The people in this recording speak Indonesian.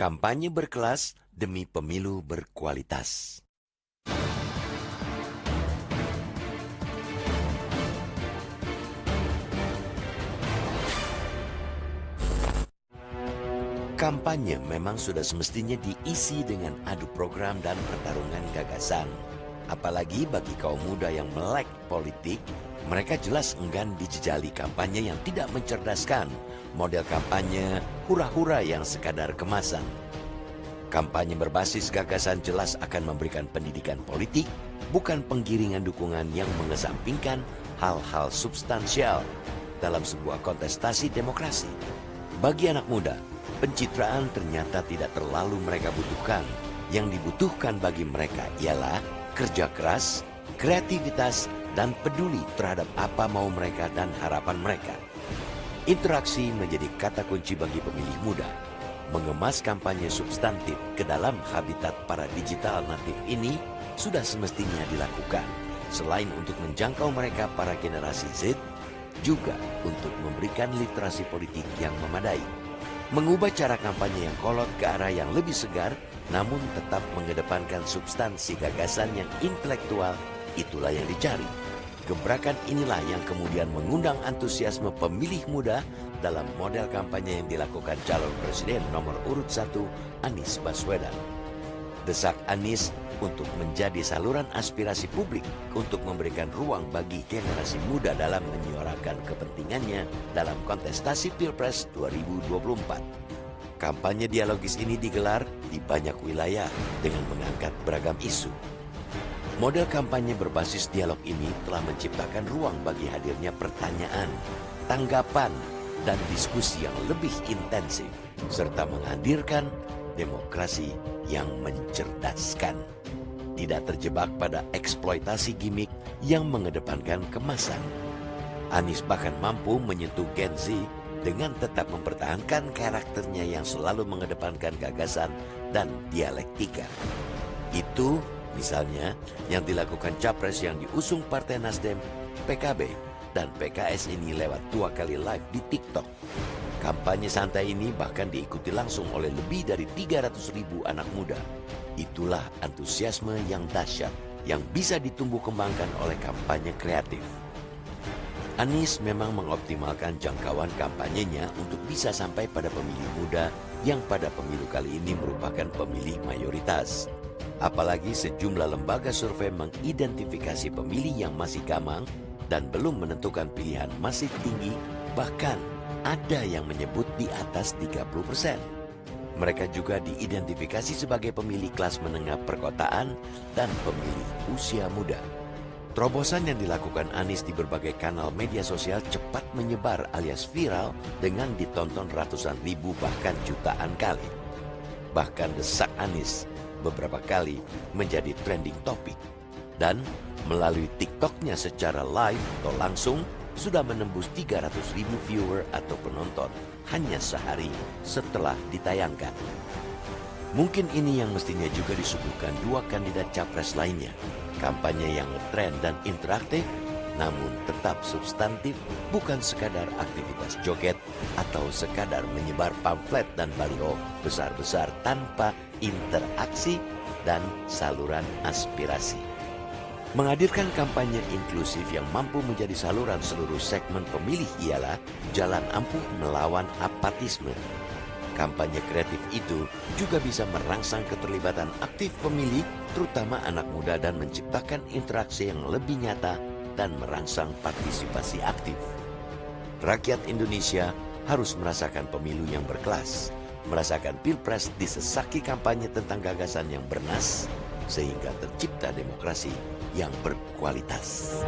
Kampanye berkelas demi pemilu berkualitas. Kampanye memang sudah semestinya diisi dengan adu program dan pertarungan gagasan. Apalagi bagi kaum muda yang melek politik, mereka jelas enggan dijejali kampanye yang tidak mencerdaskan, model kampanye hura-hura yang sekadar kemasan. Kampanye berbasis gagasan jelas akan memberikan pendidikan politik, bukan penggiringan dukungan yang mengesampingkan hal-hal substansial dalam sebuah kontestasi demokrasi. Bagi anak muda, pencitraan ternyata tidak terlalu mereka butuhkan. Yang dibutuhkan bagi mereka ialah kerja keras, kreativitas, dan peduli terhadap apa mau mereka dan harapan mereka. Interaksi menjadi kata kunci bagi pemilih muda. Mengemas kampanye substantif ke dalam habitat para digital natif ini sudah semestinya dilakukan. Selain untuk menjangkau mereka para generasi Z, juga untuk memberikan literasi politik yang memadai. Mengubah cara kampanye yang kolot ke arah yang lebih segar, namun tetap mengedepankan substansi gagasan yang intelektual, itulah yang dicari. Gebrakan inilah yang kemudian mengundang antusiasme pemilih muda dalam model kampanye yang dilakukan calon presiden nomor urut 1 Anies Baswedan. Desak Anies untuk menjadi saluran aspirasi publik untuk memberikan ruang bagi generasi muda dalam menyuarakan kepentingannya dalam kontestasi Pilpres 2024. Kampanye dialogis ini digelar di banyak wilayah dengan mengangkat beragam isu. Model kampanye berbasis dialog ini telah menciptakan ruang bagi hadirnya pertanyaan, tanggapan, dan diskusi yang lebih intensif, serta menghadirkan demokrasi yang mencerdaskan. Tidak terjebak pada eksploitasi gimmick yang mengedepankan kemasan. Anies bahkan mampu menyentuh Gen Z dengan tetap mempertahankan karakternya yang selalu mengedepankan gagasan dan dialektika. Itu misalnya yang dilakukan capres yang diusung Partai Nasdem, PKB, dan PKS ini lewat 2 kali live di TikTok. Kampanye santai ini bahkan diikuti langsung oleh lebih dari 300.000 anak muda. Itulah antusiasme yang dahsyat yang bisa ditumbuh kembangkan oleh kampanye kreatif. Anies memang mengoptimalkan jangkauan kampanyenya untuk bisa sampai pada pemilih muda yang pada pemilu kali ini merupakan pemilih mayoritas. Apalagi sejumlah lembaga survei mengidentifikasi pemilih yang masih gamang dan belum menentukan pilihan masih tinggi, bahkan ada yang menyebut di atas 30%. Mereka juga diidentifikasi sebagai pemilih kelas menengah perkotaan dan pemilih usia muda. Terobosan yang dilakukan Anies di berbagai kanal media sosial cepat menyebar alias viral dengan ditonton ratusan ribu bahkan jutaan kali. Bahkan desak Anies beberapa kali menjadi trending topik. Dan melalui TikToknya secara live atau langsung sudah menembus 300.000 viewer atau penonton hanya sehari setelah ditayangkan. Mungkin ini yang mestinya juga disuguhkan 2 kandidat capres lainnya. Kampanye yang ngetrend dan interaktif, namun tetap substantif, bukan sekadar aktivitas joget atau sekadar menyebar pamflet dan baliho besar-besar tanpa interaksi dan saluran aspirasi. Menghadirkan kampanye inklusif yang mampu menjadi saluran seluruh segmen pemilih ialah jalan ampuh melawan apatisme. Kampanye kreatif itu juga bisa merangsang keterlibatan aktif pemilih, terutama anak muda, dan menciptakan interaksi yang lebih nyata dan merangsang partisipasi aktif. Rakyat Indonesia harus merasakan pemilu yang berkelas, merasakan Pilpres disesaki kampanye tentang gagasan yang bernas, sehingga tercipta demokrasi yang berkualitas.